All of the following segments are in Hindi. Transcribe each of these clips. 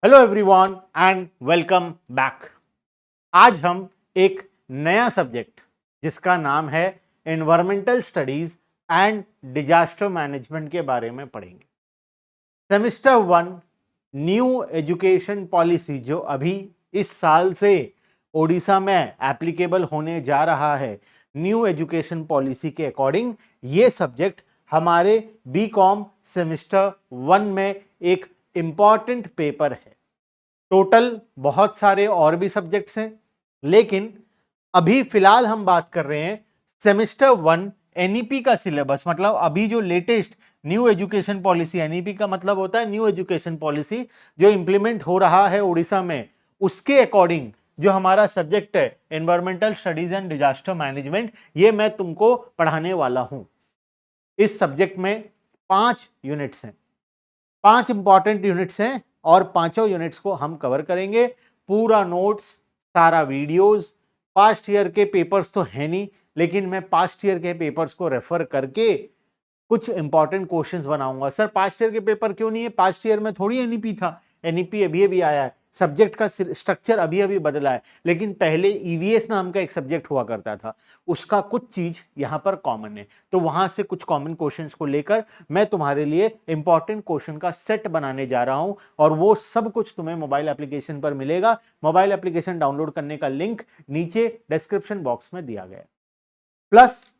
Hello everyone and welcome back. आज हम एक नया सब्जेक्ट जिसका नाम है environmental studies and disaster management के बारे में पढ़ेंगे। सेमेस्टर 1 न्यू एजुकेशन पॉलिसी जो अभी इस साल से ओडिशा में एप्लीकेबल होने जा रहा है, न्यू एजुकेशन पॉलिसी के अकॉर्डिंग ये सब्जेक्ट हमारे बीकॉम सेमेस्टर 1 में एक इंपॉर्टेंट पेपर है। टोटल बहुत सारे और भी सब्जेक्ट्स हैं, लेकिन अभी फिलहाल हम बात कर रहे हैं सेमेस्टर 1 एनईपी का सिलेबस। मतलब अभी जो latest new education policy, NEP का मतलब होता है न्यू एजुकेशन पॉलिसी, जो इंप्लीमेंट हो रहा है उड़ीसा में, उसके अकॉर्डिंग जो हमारा सब्जेक्ट है environmental studies and disaster management, ये मैं तुमको पढ़ाने वाला हूं। इस सब्जेक्ट में 5 यूनिट्स हैं, 5 इंपॉर्टेंट यूनिट्स हैं और पांचों यूनिट्स को हम कवर करेंगे। पूरा नोट्स, सारा वीडियोस, पास्ट ईयर के पेपर्स तो है नहीं, लेकिन मैं पास्ट ईयर के पेपर्स को रेफर करके कुछ इंपॉर्टेंट क्वेश्चंस बनाऊंगा। सर पास्ट ईयर के पेपर क्यों नहीं है? पास्ट ईयर में थोड़ी एनईपी था, एनईपी अभी अभी आया है, सब्जेक्ट का स्ट्रक्चर अभी अभी बदला है, लेकिन पहले ईवीएस नाम का एक सब्जेक्ट हुआ करता था, उसका कुछ चीज यहां पर कॉमन है। तो वहां से कुछ कॉमन क्वेश्चंस को लेकर मैं तुम्हारे लिए इंपॉर्टेंट क्वेश्चन का सेट बनाने जा रहा हूं, और वो सब कुछ तुम्हें मोबाइल एप्लीकेशन पर मिलेगा। मोबाइल एप्लीकेशन डाउनलोड करने का लिंक नीचे डिस्क्रिप्शन बॉक्स में दिया गया है, प्लस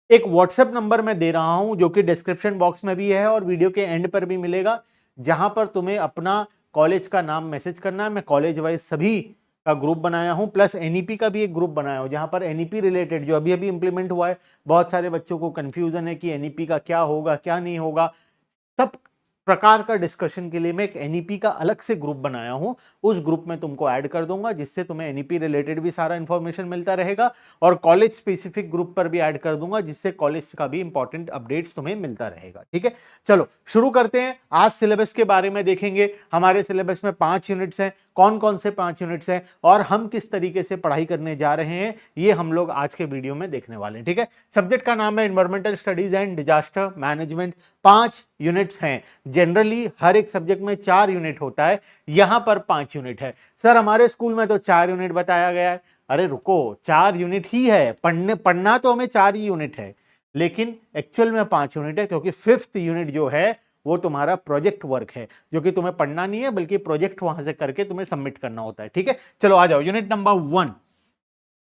एक व्हाट्सएप नंबर मैं दे रहा हूं जो कि डिस्क्रिप्शन बॉक्स में भी है और वीडियो के एंड पर भी मिलेगा, जहां पर तुम्हें अपना कॉलेज का नाम मैसेज करना है। मैं कॉलेज वाइज सभी का ग्रुप बनाया हूं, प्लस एनईपी का भी एक ग्रुप बनाया हूं, जहां पर एनईपी रिलेटेड जो अभी अभी इंप्लीमेंट हुआ है, बहुत सारे बच्चों को कंफ्यूजन है कि एनईपी का क्या होगा क्या नहीं होगा, सब प्रकार का डिस्कशन के लिए मैं एक एनईपी का अलग से ग्रुप बनाया हूं। उस ग्रुप में तुमको ऐड कर दूंगा, जिससे तुम्हें एनईपी रिलेटेड भी सारा इंफॉर्मेशन मिलता रहेगा, और कॉलेज स्पेसिफिक ग्रुप पर भी ऐड कर दूंगा, जिससे कॉलेज का भी इंपॉर्टेंट अपडेट्स तुम्हें मिलता रहेगा। ठीक है, चलो शुरू करते हैं। आज सिलेबस के बारे में देखेंगे। हमारे सिलेबस में 5 यूनिट्स हैं। कौन कौन से 5 यूनिट्स हैं और हम किस तरीके से पढ़ाई करने जा रहे हैं, ये हम लोग आज के वीडियो में देखने वाले हैं। ठीक है, सब्जेक्ट का नाम है environmental studies and disaster management. 5 units हैं। जनरली हर एक सब्जेक्ट में 4 यूनिट होता है, यहां पर 5 यूनिट है। सर हमारे स्कूल में तो 4 यूनिट बताया गया है। अरे रुको, 4 यूनिट ही है, पढ़ना तो हमें 4 ही यूनिट है, लेकिन एक्चुअल में 5 यूनिट है, क्योंकि 5th यूनिट जो है वो तुम्हारा प्रोजेक्ट वर्क है, जो कि तुम्हें पढ़ना नहीं है बल्कि प्रोजेक्ट वहां से करके तुम्हें सबमिट करना होता है। ठीक है, चलो आ जाओ। यूनिट नंबर 1,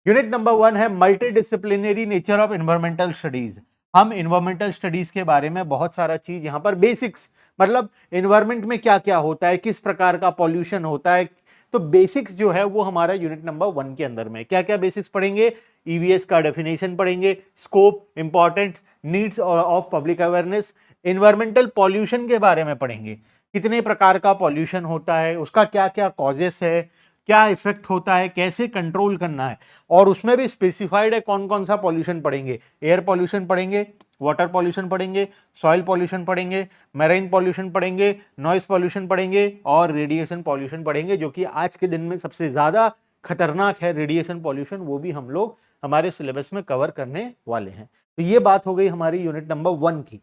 यूनिट नंबर 1 है multi disciplinary nature of environmental studies. हम एनवायरमेंटल स्टडीज के बारे में बहुत सारा चीज यहां पर बेसिक्स, मतलब एनवायरमेंट में क्या क्या होता है, किस प्रकार का पॉल्यूशन होता है, तो बेसिक्स जो है वो हमारा यूनिट नंबर 1 के अंदर में क्या क्या बेसिक्स पढ़ेंगे। ईवीएस का डेफिनेशन पढ़ेंगे, scope, important, needs of public awareness, environmental pollution के बारे में पढ़ेंगे, कितने प्रकार का पॉल्यूशन होता है, उसका क्या क्या कॉजेस है, क्या इफेक्ट होता है, कैसे कंट्रोल करना है, और उसमें भी स्पेसिफाइड है कौन कौन सा पॉल्यूशन पढ़ेंगे। एयर पॉल्यूशन पढ़ेंगे, वाटर पॉल्यूशन पढ़ेंगे, सॉइल पॉल्यूशन पढ़ेंगे, मैरीन पॉल्यूशन पढ़ेंगे, नॉइस पॉल्यूशन पढ़ेंगे, और रेडिएशन पॉल्यूशन पढ़ेंगे, जो कि आज के दिन में सबसे ज्यादा खतरनाक है रेडिएशन पॉल्यूशन, वो भी हम लोग हमारे सिलेबस में कवर करने वाले हैं। तो ये बात हो गई हमारी यूनिट नंबर 1 की।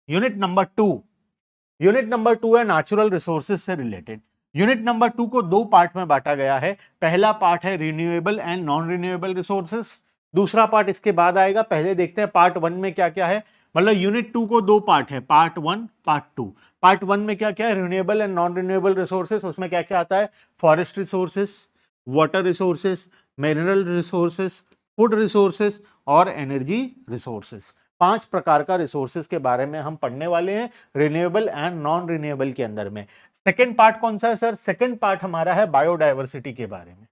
यूनिट नंबर 2, यूनिट नंबर 2 है नेचुरल रिसोर्सेज से रिलेटेड। यूनिट नंबर 2 को 2 पार्ट में बांटा गया है। पहला पार्ट है renewable and non renewable resources, दूसरा पार्ट इसके बाद आएगा। पहले देखते हैं पार्ट 1 में क्या क्या है। मतलब यूनिट 2 को 2 पार्ट है, पार्ट 1 पार्ट 2। पार्ट 1 में क्या क्या है, renewable and non renewable resources, उसमें क्या क्या आता है, forest resources, water resources, mineral resources, food resources और एनर्जी रिसोर्सेज। 5 प्रकार का रिसोर्सेज के बारे में हम पढ़ने वाले हैं रिन्यूएबल एंड नॉन रिन्यूएबल के अंदर में। सेकंड पार्ट कौन सा है सर? सेकंड पार्ट हमारा है बायोडायवर्सिटी के बारे में।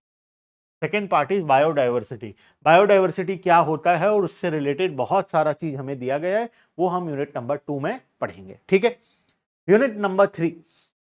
Second part is biodiversity. Biodiversity क्या होता है और उससे रिलेटेड बहुत सारा चीज हमें दिया गया है, वो हम यूनिट नंबर 2 में पढ़ेंगे। ठीक है, यूनिट नंबर 3,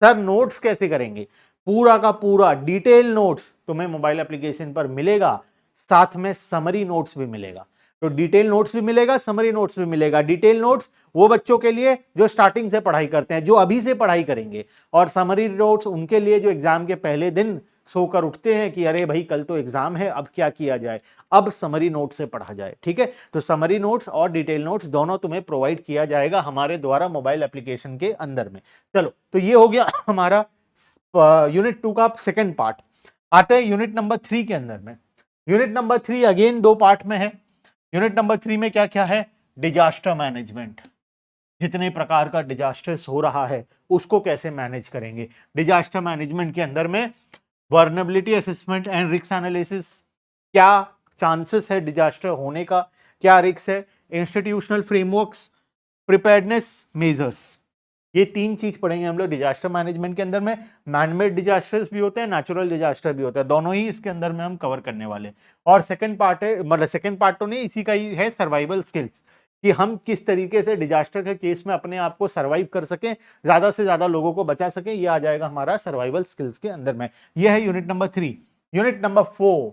सर नोट्स कैसे करेंगे? पूरा का पूरा डिटेल नोट्स तुम्हें मोबाइल एप्लीकेशन पर मिलेगा, साथ में समरी नोट्स भी मिलेगा। तो डिटेल नोट्स भी मिलेगा, समरी नोट्स भी मिलेगा। डिटेल नोट्स वो बच्चों के लिए जो स्टार्टिंग से पढ़ाई करते हैं, जो अभी से पढ़ाई करेंगे, और समरी नोट्स उनके लिए जो एग्जाम के पहले दिन सोकर उठते हैं कि अरे भाई कल तो एग्जाम है, अब क्या किया जाए, अब समरी नोट से पढ़ा जाए। ठीक है, तो समरी नोट्स और डिटेल नोट्स दोनों तुम्हें प्रोवाइड किया जाएगा हमारे द्वारा मोबाइल एप्लीकेशन के अंदर में। चलो, तो ये हो गया हमारा यूनिट 2 का सेकंड पार्ट। आते हैं यूनिट नंबर 3 के अंदर में। यूनिट नंबर 3 अगेन 2 पार्ट में है। यूनिट नंबर 3 में क्या क्या है? Disaster management. जितने प्रकार का डिजास्टर्स हो रहा है उसको कैसे मैनेज करेंगे। डिजास्टर मैनेजमेंट के अंदर में vulnerability assessment and risk analysis, क्या चांसेस है डिजास्टर होने का, क्या रिस्क है, इंस्टीट्यूशनल फ्रेमवर्क्स, प्रिपेयर्डनेस मेजर्स, ये 3 चीज पढ़ेंगे हम लोग डिजास्टर मैनेजमेंट के अंदर में। मैनमेड डिजास्टर्स भी होते हैं, नेचुरल डिजास्टर भी होता है, दोनों ही इसके अंदर में हम कवर करने वाले। और सेकंड पार्ट है, मतलब सेकंड पार्ट तो नहीं, इसी का ही है, सर्वाइवल स्किल्स, कि हम किस तरीके से डिजास्टर के केस में अपने आप को सर्वाइव कर सकें, ज्यादा से ज्यादा लोगों को बचा सकें, ये आ जाएगा हमारा सर्वाइवल स्किल्स के अंदर में। यह है unit number 3। Unit number 4,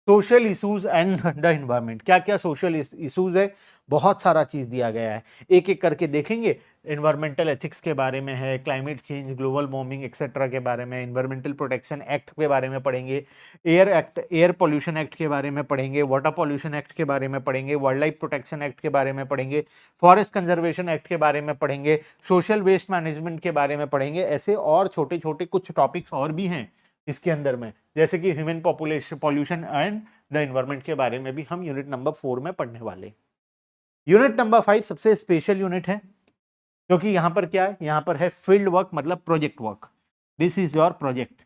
social issues and the environment. क्या क्या सोशल इश्यूज है, बहुत सारा चीज दिया गया है, एक एक करके देखेंगे। एनवायरमेंटल एथिक्स के बारे में है, climate change, global warming etcetera के बारे में, एनवायरमेंटल प्रोटेक्शन एक्ट के बारे में पढ़ेंगे, air act, air pollution act के बारे में पढ़ेंगे, वाटर पोल्यूशन एक्ट के बारे में पढ़ेंगे, वाइल्ड लाइफ प्रोटेक्शन एक्ट के बारे में पढ़ेंगे, फॉरेस्ट कंजर्वेशन एक्ट के बारे में पढ़ेंगे, सोशल वेस्ट मैनेजमेंट के बारे में पढ़ेंगे। ऐसे और छोटे छोटे कुछ टॉपिक्स और भी हैं इसके अंदर में, जैसे कि human population, pollution and the environment के बारे में भी हम यूनिट नंबर 4 में पढ़ने वाले। यूनिट नंबर 5 सबसे स्पेशल यूनिट है, क्योंकि यहां पर क्या है, यहां पर है फील्ड वर्क, मतलब project work. This is your project.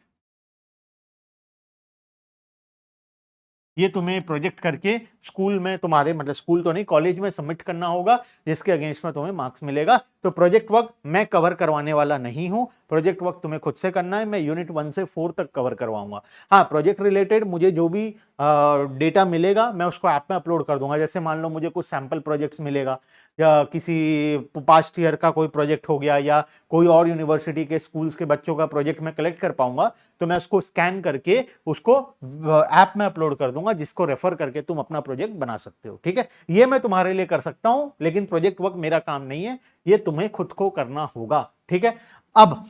ये तुम्हें प्रोजेक्ट करके स्कूल में, तुम्हारे मतलब स्कूल तो नहीं, कॉलेज में सबमिट करना होगा, जिसके अगेंस्ट में तुम्हें मार्क्स मिलेगा। तो प्रोजेक्ट वर्क मैं कवर करवाने वाला नहीं हूं, प्रोजेक्ट वर्क तुम्हें खुद से करना है। मैं यूनिट 1 से 4 तक कवर करवाऊंगा। हाँ, प्रोजेक्ट रिलेटेड मुझे जो भी डेटा मिलेगा मैं उसको ऐप में अपलोड कर दूंगा। जैसे मान लो मुझे कुछ सैंपल प्रोजेक्ट्स मिलेगा, या किसी पास्ट ईयर का कोई प्रोजेक्ट हो गया, या कोई और यूनिवर्सिटी के स्कूल्स के बच्चों का प्रोजेक्ट मैं कलेक्ट कर पाऊंगा, तो मैं उसको स्कैन करके उसको ऐप में अपलोड कर दूंगा, जिसको रेफर करके तुम अपना प्रोजेक्ट बना सकते हो। ठीक है, ये मैं तुम्हारे लिए कर सकता हूं, लेकिन प्रोजेक्ट वर्क मेरा काम नहीं है, ये तुम्हें खुद को करना होगा। ठीक है, अब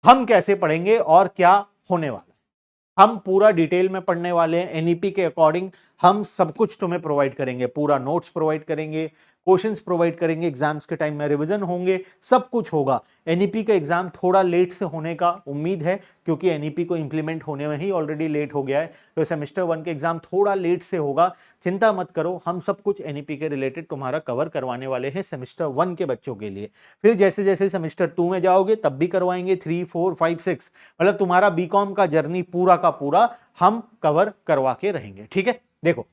हम कैसे पढ़ेंगे और क्या होने वाला, हम पूरा डिटेल में पढ़ने वाले हैं। एनईपी के अकॉर्डिंग हम सब कुछ तुम्हें प्रोवाइड करेंगे, पूरा नोट्स प्रोवाइड करेंगे, क्वेश्चंस प्रोवाइड करेंगे, एग्जाम्स के टाइम में रिवीजन होंगे, सब कुछ होगा। एनईपी का एग्जाम थोड़ा लेट से होने का उम्मीद है, क्योंकि एनईपी को इंप्लीमेंट होने में ही ऑलरेडी लेट हो गया है, तो सेमेस्टर 1 के एग्जाम थोड़ा लेट से होगा। चिंता मत करो, हम सब कुछ एनईपी के रिलेटेड तुम्हारा कवर करवाने वाले हैं सेमेस्टर 1 के बच्चों के लिए। फिर जैसे जैसे सेमेस्टर 2 में जाओगे तब भी करवाएंगे, 3, 4, 5, 6, मतलब तुम्हारा बीकॉम का जर्नी पूरा का पूरा हम कवर करवा के रहेंगे। ठीक है, देखो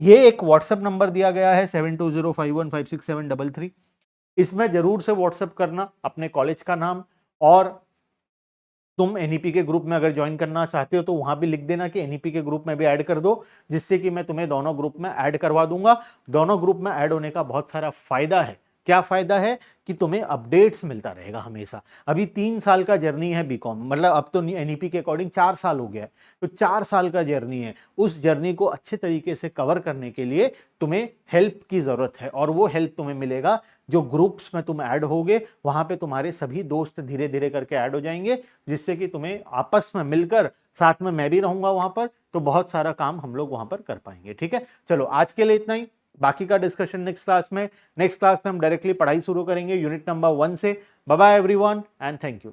ये एक व्हाट्सएप नंबर दिया गया है 7205156733। इसमें जरूर से व्हाट्सएप करना अपने कॉलेज का नाम, और तुम एनईपी के ग्रुप में अगर ज्वाइन करना चाहते हो तो वहां भी लिख देना कि एनईपी के ग्रुप में भी ऐड कर दो, जिससे कि मैं तुम्हें दोनों ग्रुप में ऐड करवा दूंगा। दोनों ग्रुप में ऐड होने का बहुत सारा फायदा है। क्या फायदा है कि तुम्हें अपडेट्स मिलता रहेगा हमेशा। अभी 3 साल का जर्नी है बीकॉम, मतलब अब तो एनईपी के अकॉर्डिंग 4 साल हो गया है, तो 4 साल का जर्नी है। उस जर्नी को अच्छे तरीके से कवर करने के लिए तुम्हें हेल्प की जरूरत है, और वो हेल्प तुम्हें मिलेगा जो ग्रुप्स में तुम ऐड होगे, वहां पे तुम्हारे सभी दोस्त धीरे धीरे करके ऐड हो जाएंगे, जिससे कि तुम्हें आपस में मिलकर, साथ में मैं भी रहूंगा वहां पर, तो बहुत सारा काम हम लोग वहां पर कर पाएंगे। ठीक है, चलो आज के लिए इतना ही, बाकी का डिस्कशन नेक्स्ट क्लास में। नेक्स्ट क्लास में हम डायरेक्टली पढ़ाई शुरू करेंगे यूनिट नंबर 1 से। Bye bye everyone and thank you.